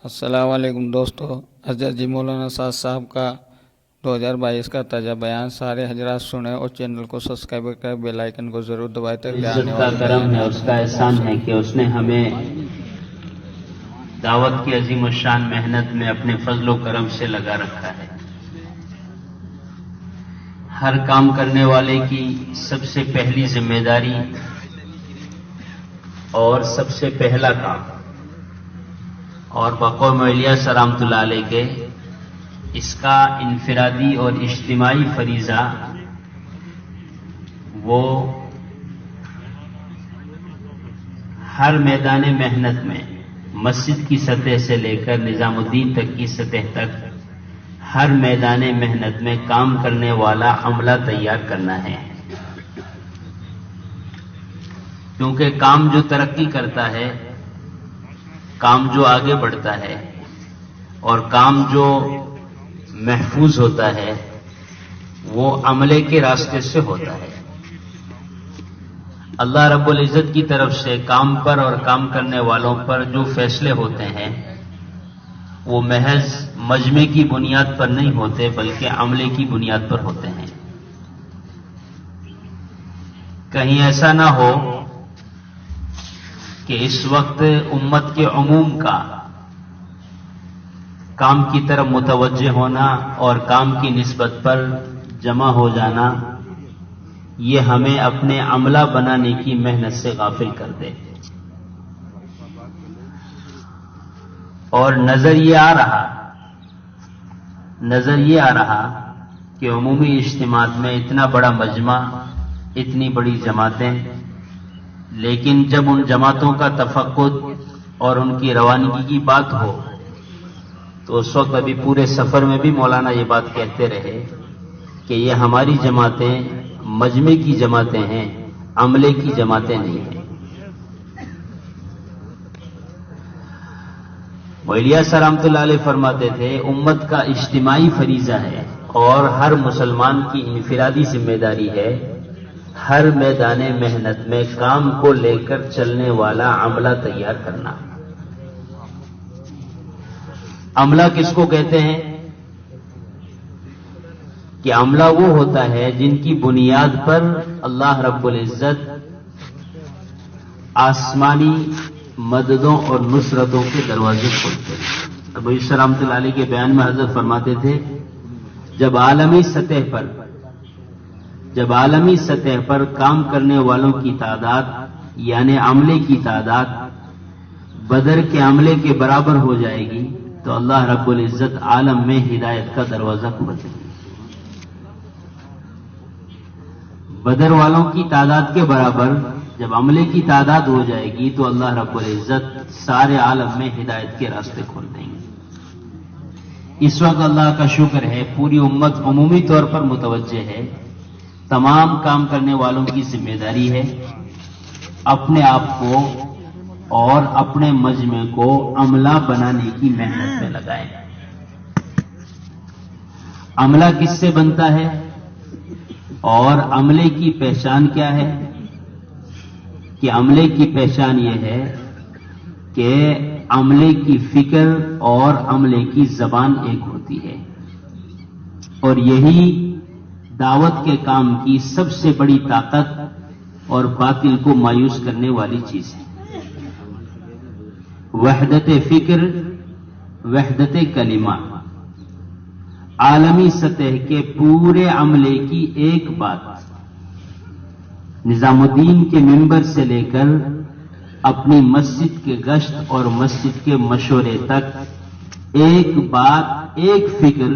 السلام علیکم دوستو، حضرت جی مولانا سعد صاحب کا 2022 کا تازہ بیان سارے حضرات سنیں اور چینل کو سبسکرائب کر بیل آئیکن کو ضرور دبائیں تاکہ آنے عزت کا کرم ہے، اس کا احسان ہے کہ اس نے ہمیں دعوت کی عظیم الشان محنت میں اپنے فضل و کرم سے لگا رکھا ہے۔ ہر کام کرنے والے کی سب سے پہلی ذمہ داری اور سب سے پہلا کام اور بقوم الیاس رحمۃ اللہ علیہ کے اس کا انفرادی اور اجتماعی فریضہ وہ ہر میدان محنت میں مسجد کی سطح سے لے کر نظام الدین تک کی سطح تک ہر میدان محنت میں کام کرنے والا عملہ تیار کرنا ہے، کیونکہ کام جو ترقی کرتا ہے، کام جو آگے بڑھتا ہے اور کام جو محفوظ ہوتا ہے وہ عملے کے راستے سے ہوتا ہے۔ اللہ رب العزت کی طرف سے کام پر اور کام کرنے والوں پر جو فیصلے ہوتے ہیں وہ محض مجمع کی بنیاد پر نہیں ہوتے بلکہ عملے کی بنیاد پر ہوتے ہیں۔ کہیں ایسا نہ ہو کہ اس وقت امت کے عموم کا کام کی طرف متوجہ ہونا اور کام کی نسبت پر جمع ہو جانا یہ ہمیں اپنے عملہ بنانے کی محنت سے غافل کر دے، اور نظر یہ آ رہا کہ عمومی اجتماعات میں اتنا بڑا مجمع، اتنی بڑی جماعتیں، لیکن جب ان جماعتوں کا تفقد اور ان کی روانگی کی بات ہو تو اس وقت ابھی پورے سفر میں بھی مولانا یہ بات کہتے رہے کہ یہ ہماری جماعتیں مجمع کی جماعتیں ہیں، عملے کی جماعتیں نہیں ہیں۔ الیاس رحمۃ اللہ علیہ فرماتے تھے امت کا اجتماعی فریضہ ہے اور ہر مسلمان کی انفرادی ذمہ داری ہے ہر میدان محنت میں کام کو لے کر چلنے والا عملہ تیار کرنا۔ عملہ کس کو کہتے ہیں؟ کہ عملہ وہ ہوتا ہے جن کی بنیاد پر اللہ رب العزت آسمانی مددوں اور نصرتوں کے دروازے کھولتے ہیں۔ ابو یوسف رحمۃ اللہ علیہ کے بیان میں حضرت فرماتے تھے جب عالمی سطح پر کام کرنے والوں کی تعداد یعنی عملے کی تعداد بدر کے عملے کے برابر ہو جائے گی تو اللہ رب العزت عالم میں ہدایت کا دروازہ کھول دے گی۔ بدر والوں کی تعداد کے برابر جب عملے کی تعداد ہو جائے گی تو اللہ رب العزت سارے عالم میں ہدایت کے راستے کھول دیں گے۔ اس وقت اللہ کا شکر ہے پوری امت عمومی طور پر متوجہ ہے، تمام کام کرنے والوں کی ذمہ داری ہے اپنے آپ کو اور اپنے مجمع کو عملہ بنانے کی محنت میں لگائیں۔ عملہ کس سے بنتا ہے اور عملے کی پہچان کیا ہے؟ کہ عملے کی پہچان یہ ہے کہ عملے کی فکر اور عملے کی زبان ایک ہوتی ہے، اور یہی دعوت کے کام کی سب سے بڑی طاقت اور باطل کو مایوس کرنے والی چیز ہے۔ وحدت فکر، وحدت کلمہ، عالمی سطح کے پورے عملے کی ایک بات نظام الدین کے ممبر سے لے کر اپنی مسجد کے گشت اور مسجد کے مشورے تک ایک بات، ایک فکر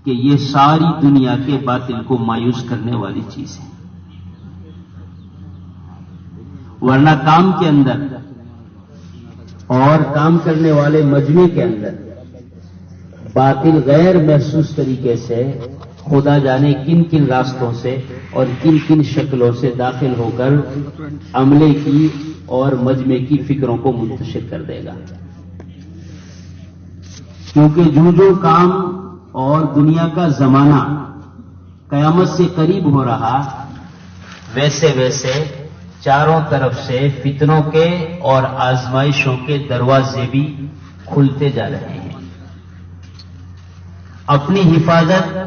کہ یہ ساری دنیا کے باطل کو مایوس کرنے والی چیز ہے۔ ورنہ کام کے اندر اور کام کرنے والے مجمع کے اندر باطل غیر محسوس طریقے سے خدا جانے کن کن راستوں سے اور کن کن شکلوں سے داخل ہو کر عملے کی اور مجمع کی فکروں کو منتشر کر دے گا، کیونکہ جو کام اور دنیا کا زمانہ قیامت سے قریب ہو رہا ویسے ویسے چاروں طرف سے فتنوں کے اور آزمائشوں کے دروازے بھی کھلتے جا رہے ہیں۔ اپنی حفاظت،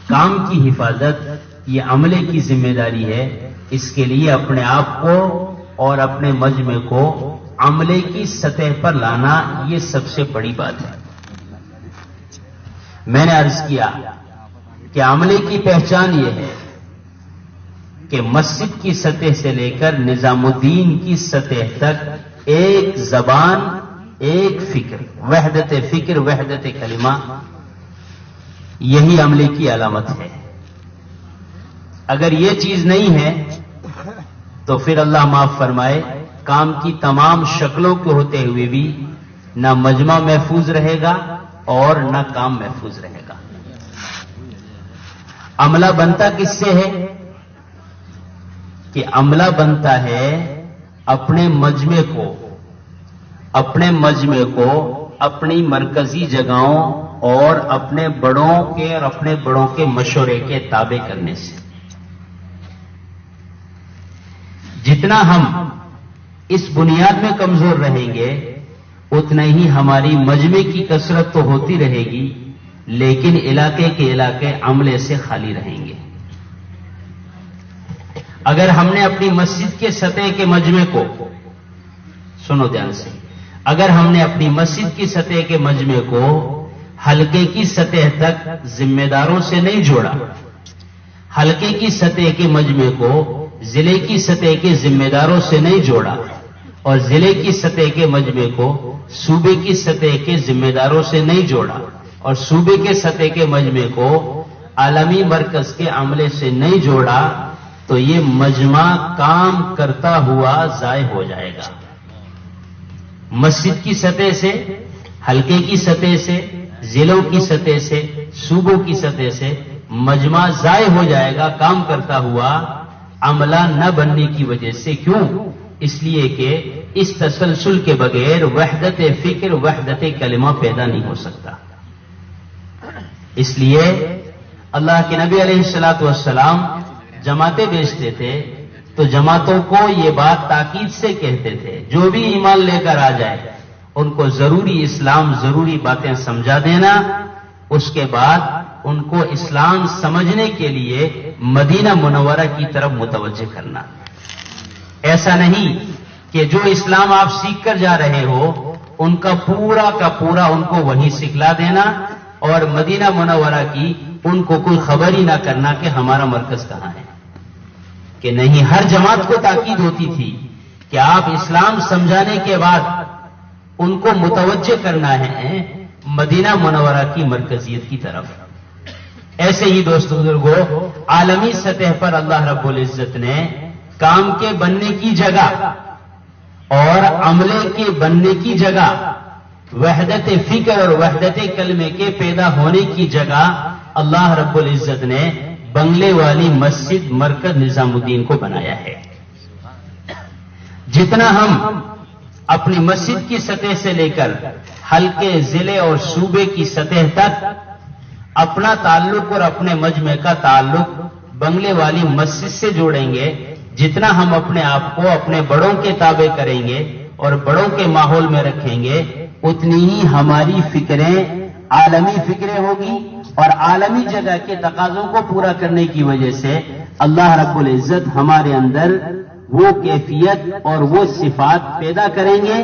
کام کی حفاظت یہ عملے کی ذمہ داری ہے۔ اس کے لیے اپنے آپ کو اور اپنے مجمع کو عملے کی سطح پر لانا یہ سب سے بڑی بات ہے۔ میں نے عرض کیا کہ عملے کی پہچان یہ ہے کہ مسجد کی سطح سے لے کر نظام الدین کی سطح تک ایک زبان، ایک فکر، وحدت فکر، وحدت کلمہ، یہی عملے کی علامت ہے۔ اگر یہ چیز نہیں ہے تو پھر اللہ معاف فرمائے، کام کی تمام شکلوں کے ہوتے ہوئے بھی نہ مجمع محفوظ رہے گا اور نہ کام محفوظ رہے گا۔ عملہ بنتا کس سے ہے؟ کہ عملہ بنتا ہے اپنے مجمع کو اپنی مرکزی جگہوں اور اپنے بڑوں کے مشورے کے تابع کرنے سے۔ جتنا ہم اس بنیاد میں کمزور رہیں گے اتنا ہی ہماری مجمع کی کثرت تو ہوتی رہے گی، لیکن علاقے کے علاقے عملے سے خالی رہیں گے۔ اگر ہم نے اپنی مسجد کے سطح کے مجمع کو، سنو دھیان سے، اگر ہم نے اپنی مسجد کی سطح کے مجمع کو حلقے کی سطح تک ذمہ داروں سے نہیں جوڑا، حلقے کی سطح کے مجمع کو ضلع کی سطح کے ذمہ داروں سے نہیں جوڑا، اور ضلع کی سطح کے مجمع کو صوبے کی سطح کے ذمہ داروں سے نہیں جوڑا، اور صوبے کے سطح کے مجمع کو عالمی مرکز کے عملے سے نہیں جوڑا، تو یہ مجمع کام کرتا ہوا ضائع ہو جائے گا۔ مسجد کی سطح سے، حلقے کی سطح سے، ضلعوں کی سطح سے، صوبوں کی سطح سے مجمع ضائع ہو جائے گا کام کرتا ہوا، عملہ نہ بننے کی وجہ سے۔ کیوں؟ اس لیے کہ اس تسلسل کے بغیر وحدت فکر، وحدت کلمہ پیدا نہیں ہو سکتا۔ اس لیے اللہ کے نبی علیہ الصلوۃ والسلام جماعتیں بیچتے تھے تو جماعتوں کو یہ بات تاکید سے کہتے تھے، جو بھی ایمان لے کر آ جائے ان کو ضروری اسلام، ضروری باتیں سمجھا دینا، اس کے بعد ان کو اسلام سمجھنے کے لیے مدینہ منورہ کی طرف متوجہ کرنا۔ ایسا نہیں کہ جو اسلام آپ سیکھ کر جا رہے ہو ان کا پورا ان کو وہیں سکھلا دینا، اور مدینہ منورہ کی ان کو کوئی خبر ہی نہ کرنا کہ ہمارا مرکز کہاں ہے۔ کہ نہیں، ہر جماعت کو تاکید ہوتی تھی کہ آپ اسلام سمجھانے کے بعد ان کو متوجہ کرنا ہے مدینہ منورہ کی مرکزیت کی طرف۔ ایسے ہی دوست بزرگوں، عالمی سطح پر اللہ رب العزت نے کام کے بننے کی جگہ اور عملے کے بننے کی جگہ، وحدت فکر اور وحدت کلمے کے پیدا ہونے کی جگہ اللہ رب العزت نے بنگلے والی مسجد مرکز نظام الدین کو بنایا ہے۔ جتنا ہم اپنی مسجد کی سطح سے لے کر حلقے، ضلع اور صوبے کی سطح تک اپنا تعلق اور اپنے مجمع کا تعلق بنگلے والی مسجد سے جوڑیں گے، جتنا ہم اپنے آپ کو اپنے بڑوں کے تابع کریں گے اور بڑوں کے ماحول میں رکھیں گے، اتنی ہی ہماری فکریں عالمی فکریں ہوگی، اور عالمی جگہ کے تقاضوں کو پورا کرنے کی وجہ سے اللہ رب العزت ہمارے اندر وہ کیفیت اور وہ صفات پیدا کریں گے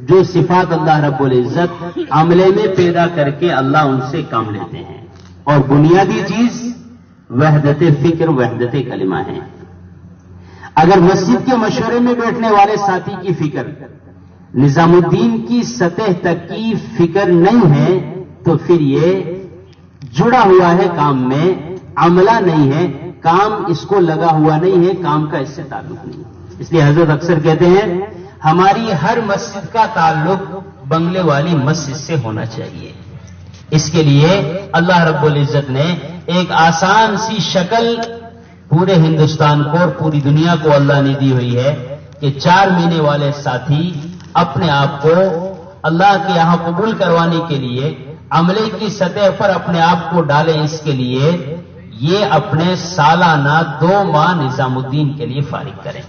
جو صفات اللہ رب العزت عملے میں پیدا کر کے اللہ ان سے کام لیتے ہیں۔ اور بنیادی چیز وحدت فکر، وحدت کلمہ ہے۔ اگر مسجد کے مشورے میں بیٹھنے والے ساتھی کی فکر نظام الدین کی سطح تک کی فکر نہیں ہے تو پھر یہ جڑا ہوا ہے کام میں، عملہ نہیں ہے، کام اس کو لگا ہوا نہیں ہے، کام کا اس سے تعلق نہیں۔ اس لیے حضرت اکثر کہتے ہیں ہماری ہر مسجد کا تعلق بنگلے والی مسجد سے ہونا چاہیے۔ اس کے لیے اللہ رب العزت نے ایک آسان سی شکل پورے ہندوستان کو اور پوری دنیا کو اللہ نے دی ہوئی ہے کہ 4 مہینے والے ساتھی اپنے آپ کو اللہ کے یہاں قبول کروانے کے لیے عملے کی سطح پر اپنے آپ کو ڈالیں۔ اس کے لیے یہ اپنے سالانہ 2 ماہ نظام الدین کے لیے فارغ کریں۔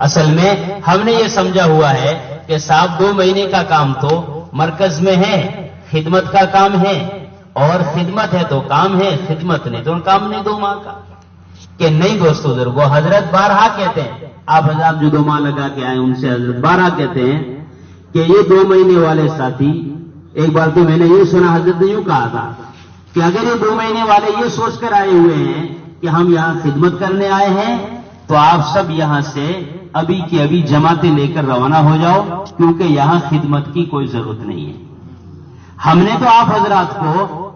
اصل میں ہم نے یہ سمجھا ہوا ہے کہ صاحب 2 مہینے کا کام تو مرکز میں ہے خدمت کا کام ہے، اور خدمت ہے تو کام ہے، خدمت نہیں تو کام نہیں 2 ماہ کا کہ نہیں دوستو بزرگوں، حضرت بارہا کہتے ہیں، آپ حضرات جو 2 ماہ لگا کے آئے ان سے حضرت بارہا کہتے ہیں کہ یہ 2 مہینے والے ساتھی، ایک بار تو میں نے یہ سنا حضرت نے یوں کہا تھا کہ اگر یہ 2 مہینے والے یہ سوچ کر آئے ہوئے ہیں کہ ہم یہاں خدمت کرنے آئے ہیں تو آپ سب یہاں سے ابھی کی ابھی جماعتیں لے کر روانہ ہو جاؤ، کیونکہ یہاں خدمت کی کوئی ضرورت نہیں ہے۔ ہم نے تو آپ حضرات کو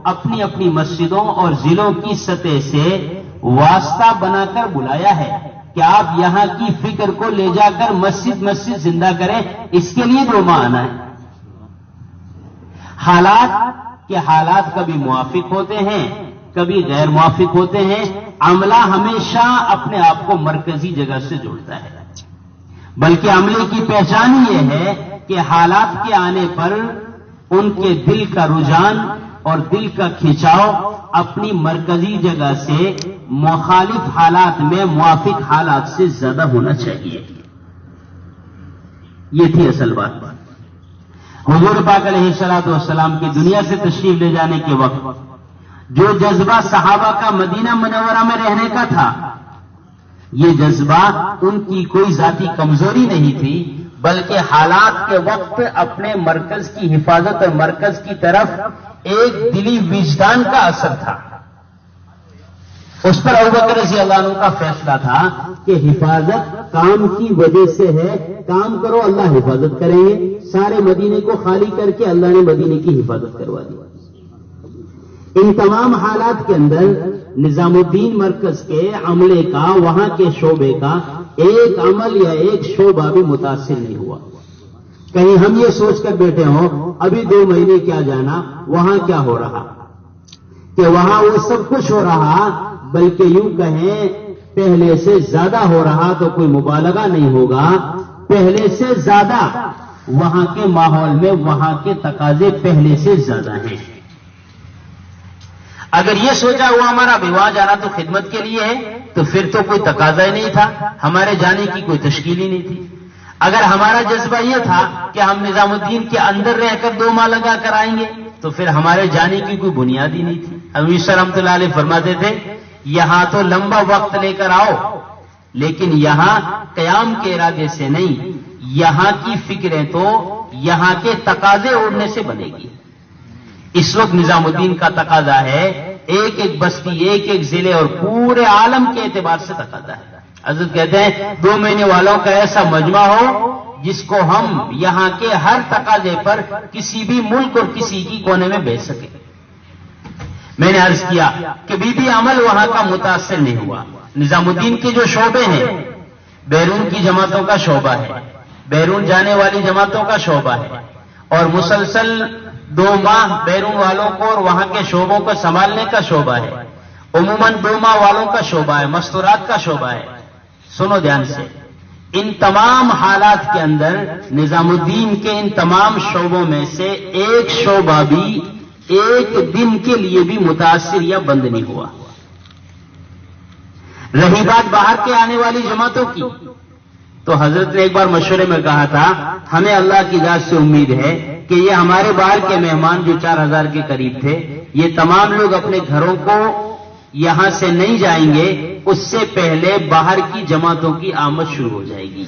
اپنی اپنی مسجدوں اور ضلعوں کی سطح سے واسطہ بنا کر بلایا ہے کہ آپ یہاں کی فکر کو لے جا کر مسجد مسجد زندہ کریں، اس کے لیے 2 ماہ آنا ہے۔ حالات کبھی موافق ہوتے ہیں، کبھی غیر موافق ہوتے ہیں، عملہ ہمیشہ اپنے آپ کو مرکزی جگہ سے جوڑتا ہے، بلکہ عملے کی پہچان یہ ہے کہ حالات کے آنے پر ان کے دل کا رجحان اور دل کا کھنچاؤ اپنی مرکزی جگہ سے مخالف حالات میں موافق حالات سے زیادہ ہونا چاہیے۔ یہ تھی اصل بات۔ حضور پاک علیہ الصلوۃ والسلام کی دنیا سے تشریف لے جانے کے وقت جو جذبہ صحابہ کا مدینہ منورہ میں رہنے کا تھا، یہ جذبہ ان کی کوئی ذاتی کمزوری نہیں تھی، بلکہ حالات کے وقت اپنے مرکز کی حفاظت اور مرکز کی طرف ایک دلی وجدان کا اثر تھا۔ اس پر ابوبکر رضی اللہ عنہ کا فیصلہ تھا کہ حفاظت کام کی وجہ سے ہے، کام کرو اللہ حفاظت کریں گے۔ سارے مدینے کو خالی کر کے اللہ نے مدینے کی حفاظت کروا دی۔ ان تمام حالات کے اندر نظام الدین مرکز کے عملے کا، وہاں کے شعبے کا ایک عمل یا ایک شعبہ بھی متاثر نہیں ہوا۔ کہیں ہم یہ سوچ کر بیٹھے ہوں ابھی 2 مہینے کیا جانا وہاں کیا ہو رہا، کہ وہاں وہ سب کچھ ہو رہا، بلکہ یوں کہیں پہلے سے زیادہ ہو رہا تو کوئی مبالغہ نہیں ہوگا، پہلے سے زیادہ وہاں کے ماحول میں وہاں کے تقاضے پہلے سے زیادہ ہیں۔ اگر یہ سوچا ہوا ہمارا وہاں جانا تو خدمت کے لیے ہے تو پھر تو کوئی تقاضا ہی نہیں تھا، ہمارے جانے کی کوئی تشکیل ہی نہیں تھی۔ اگر ہمارا جذبہ یہ تھا کہ ہم نظام الدین کے اندر رہ کر 2 ماہ لگا کر آئیں گے تو پھر ہمارے جانے کی کوئی بنیاد ہی نہیں تھی۔ حضرت رحمۃ اللہ علیہ فرماتے تھے یہاں تو لمبا وقت لے کر آؤ، لیکن یہاں قیام کے ارادے سے نہیں، یہاں کی فکریں تو یہاں کے تقاضے اڑنے سے بنے گی۔ اس وقت نظام الدین کا تقاضا ہے ایک ایک بستی، ایک ایک ضلع اور پورے عالم کے اعتبار سے تقاضا ہے۔ حضرت کہتے ہیں 2 مہینے والوں کا ایسا مجمع ہو جس کو ہم یہاں کے ہر تقاضے پر کسی بھی ملک اور کسی کی کونے میں بھیج سکیں۔ میں نے عرض کیا کہ بھی عمل وہاں کا متاثر نہیں ہوا۔ نظام الدین کے جو شعبے ہیں، بیرون کی جماعتوں کا شعبہ ہے، بیرون جانے والی جماعتوں کا شعبہ ہے، اور مسلسل 2 ماہ بیرون والوں کو اور وہاں کے شعبوں کو سنبھالنے کا شعبہ ہے، عموماً 2 ماہ والوں کا شعبہ ہے، مستورات کا شعبہ ہے۔ سنو دھیان سے، ان تمام حالات کے اندر نظام الدین کے ان تمام شعبوں میں سے ایک شعبہ بھی ایک دن کے لیے بھی متاثر یا بند نہیں ہوا۔ رہی بات باہر کے آنے والی جماعتوں کی، تو حضرت نے ایک بار مشورے میں کہا تھا ہمیں اللہ کی ذات سے امید ہے کہ یہ ہمارے باہر کے مہمان جو 4000 کے قریب تھے، یہ تمام لوگ اپنے گھروں کو یہاں سے نہیں جائیں گے، اس سے پہلے باہر کی جماعتوں کی آمد شروع ہو جائے گی۔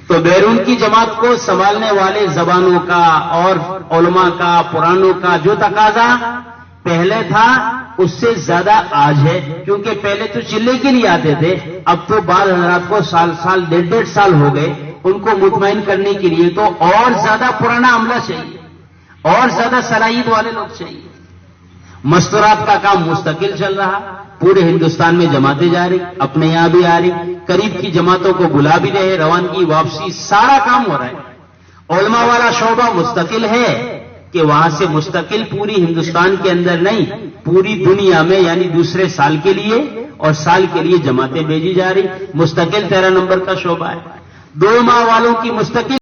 تو بیرون کی جماعت کو سنبھالنے والے زبانوں کا اور علماء کا، پرانوں کا جو تقاضا پہلے تھا اس سے زیادہ آج ہے، کیونکہ پہلے تو چلے کے لیے آتے تھے، اب تو بعض حضرات کو سال 1.5 سال ہو گئے، ان کو مطمئن کرنے کے لیے تو اور زیادہ پرانا عملہ چاہیے، اور زیادہ صلاحیت والے لوگ چاہیے۔ مستورات کا کام مستقل چل رہا، پورے ہندوستان میں جماعتیں جا رہی، اپنے یہاں بھی آ رہی، قریب کی جماعتوں کو بلا بھی رہے، روانگی واپسی سارا کام ہو رہا ہے۔ علماء والا شعبہ مستقل ہے کہ وہاں سے مستقل پوری ہندوستان کے اندر نہیں، پوری دنیا میں یعنی دوسرے سال کے لیے اور سال کے لیے جماعتیں بھیجی جا رہی، مستقل 13 نمبر کا شعبہ ہے۔ 2 ماہ والوں کی مستقل